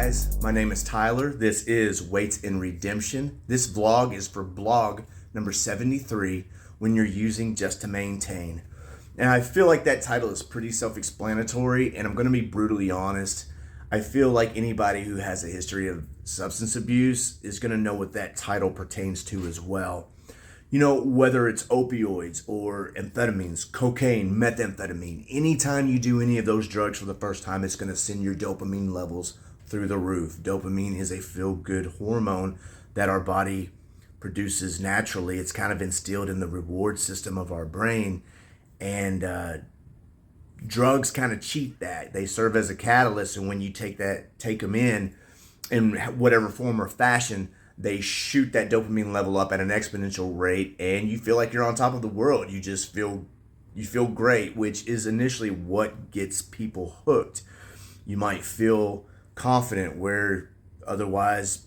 guys, my name is Tyler. This is Weights in Redemption. This vlog is for blog number 73, when you're using just to maintain. And I feel like that title is pretty self-explanatory, and I'm going to be brutally honest. I feel like anybody who has a history of substance abuse is going to know what that title pertains to as well. You know, whether it's opioids or amphetamines, cocaine, methamphetamine, anytime you do any of those drugs for the first time, it's going to send your dopamine levels through the roof. Dopamine is a feel-good hormone that our body produces naturally. It's kind of instilled in the reward system of our brain, and drugs kind of cheat that. They serve as a catalyst, and when you take them in whatever form or fashion, they shoot that dopamine level up at an exponential rate, and you feel like you're on top of the world. You feel great, which is initially what gets people hooked. You might feel confident where otherwise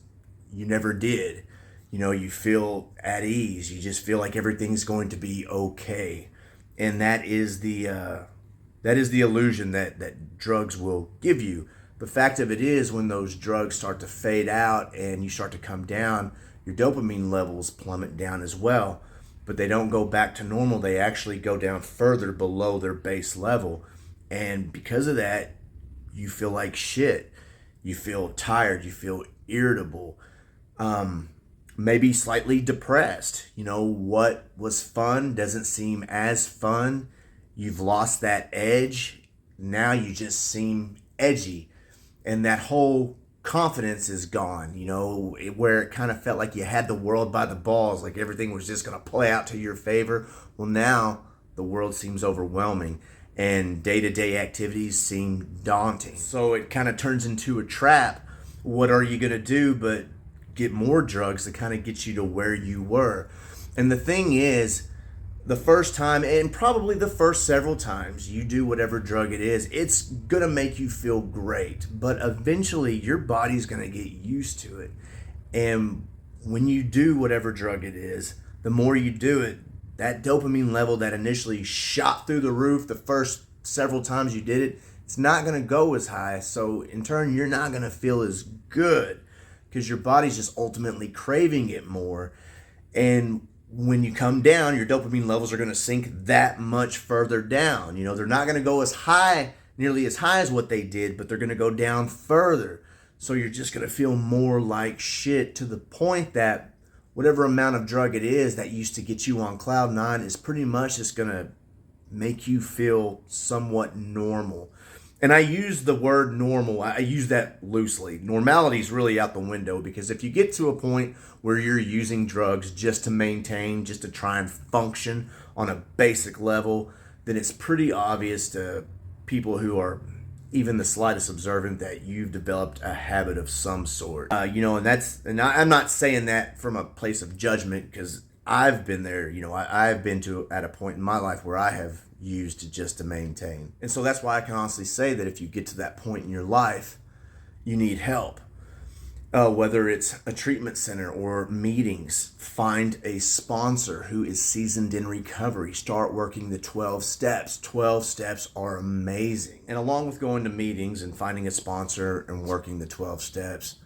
you never did. You know, you feel at ease. You just feel like everything's going to be okay. And that is the illusion that drugs will give you. The fact of it is, when those drugs start to fade out and you start to come down, your dopamine levels plummet down as well. But they don't go back to normal. They actually go down further below their base level. And because of that, you feel like shit. You feel tired. You feel irritable. Maybe slightly depressed. You know, what was fun doesn't seem as fun. You've lost that edge. Now you just seem edgy. And that whole confidence is gone, you know, where it kind of felt like you had the world by the balls, like everything was just going to play out to your favor. Well, now the world seems overwhelming and day-to-day activities seem daunting. So it kind of turns into a trap. What are you going to do but get more drugs to kind of get you to where you were? And the thing is, the first time, and probably the first several times you do whatever drug it is, it's gonna make you feel great, but eventually your body's gonna get used to it. And when you do whatever drug it is, the more you do it, that dopamine level that initially shot through the roof the first several times you did it, it's not gonna go as high. So in turn, you're not gonna feel as good because your body's just ultimately craving it more. And when you come down, your dopamine levels are going to sink that much further down. You know, they're not going to go as high, nearly as high as what they did, but they're going to go down further. So you're just going to feel more like shit, to the point that whatever amount of drug it is that used to get you on cloud nine is pretty much just going to make you feel somewhat normal. And I use the word normal, I use that loosely. Normality is really out the window, because if you get to a point where you're using drugs just to maintain, just to try and function on a basic level, then it's pretty obvious to people who are even the slightest observant that you've developed a habit of some sort. You know, and I'm not saying that from a place of judgment, because I've been there. You know, I've been at a point in my life where I have used just to maintain. And so that's why I can honestly say that if you get to that point in your life, you need help. Whether it's a treatment center or meetings, find a sponsor who is seasoned in recovery. Start working the 12 steps. 12 steps are amazing. And along with going to meetings and finding a sponsor and working the 12 steps,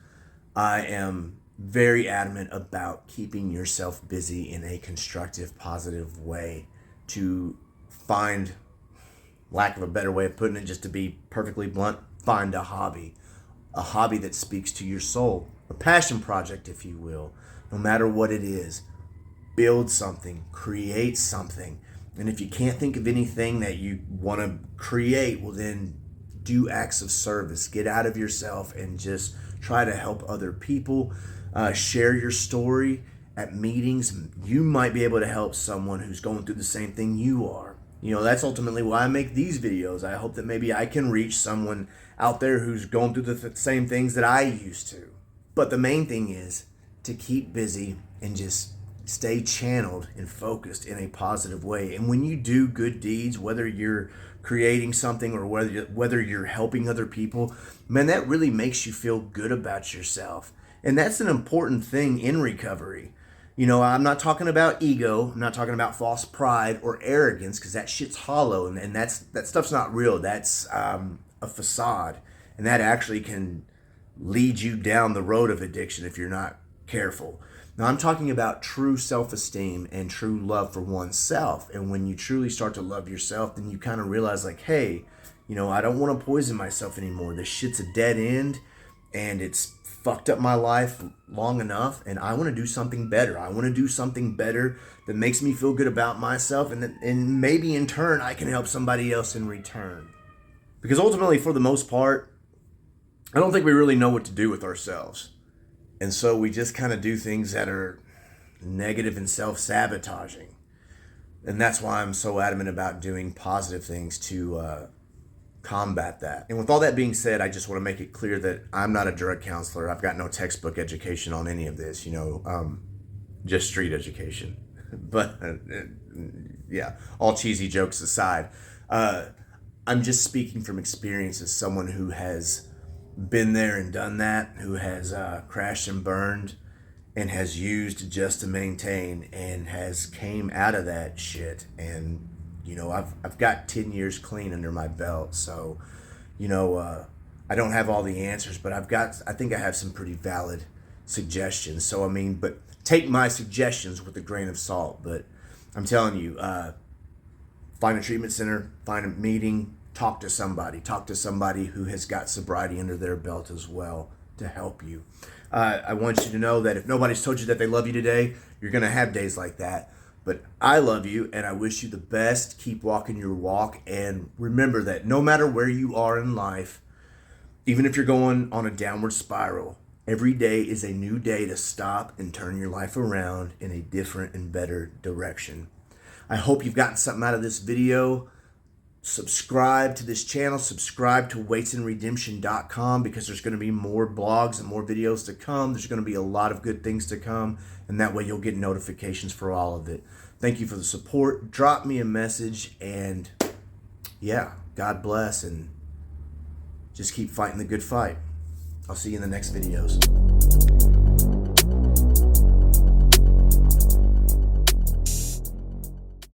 I am very adamant about keeping yourself busy in a constructive, positive way. To find, lack of a better way of putting it, just to be perfectly blunt, find a hobby that speaks to your soul, a passion project, if you will. No matter what it is, build something, create something. And if you can't think of anything that you want to create, well, then do acts of service. Get out of yourself and just try to help other people. Share your story at meetings. You might be able to help someone who's going through the same thing you are. You know, that's ultimately why I make these videos. I hope that maybe I can reach someone out there who's going through the same things that I used to. But the main thing is to keep busy and just stay channeled and focused in a positive way. And when you do good deeds, whether you're creating something or whether you're helping other people, man, that really makes you feel good about yourself. And that's an important thing in recovery. You know, I'm not talking about ego. I'm not talking about false pride or arrogance, because that shit's hollow, and that stuff's not real. That's a facade, and that actually can lead you down the road of addiction if you're not careful. Now, I'm talking about true self-esteem and true love for oneself. And when you truly start to love yourself, then you kind of realize like, hey, I don't want to poison myself anymore. This shit's a dead end and it's fucked up my life long enough, and I want to do something better. I want to do something better that makes me feel good about myself, and maybe in turn I can help somebody else in return. Because ultimately, for the most part, I don't think we really know what to do with ourselves. And so we just kind of do things that are negative and self-sabotaging. And that's why I'm so adamant about doing positive things to combat that. And with all that being said, I just want to make it clear that I'm not a drug counselor. I've got no textbook education on any of this, just street education. But yeah, all cheesy jokes aside, I'm just speaking from experience as someone who has been there and done that, who has crashed and burned and has used just to maintain and has came out of that shit. And I've got 10 years clean under my belt, so I don't have all the answers, but I think I have some pretty valid suggestions. So but take my suggestions with a grain of salt. But I'm telling you, find a treatment center, find a meeting, talk to somebody who has got sobriety under their belt as well to help you. I want you to know that if nobody's told you that they love you today, you're gonna have days like that. But I love you and I wish you the best. Keep walking your walk, and remember that no matter where you are in life, even if you're going on a downward spiral, every day is a new day to stop and turn your life around in a different and better direction. I hope you've gotten something out of this video. Subscribe to this channel, subscribe to waitsandredemption.com, because there's going to be more blogs and more videos to come. There's going to be a lot of good things to come, and that way you'll get notifications for all of it. Thank you for the support. Drop me a message, and yeah, God bless, and just keep fighting the good fight. I'll see you in the next videos.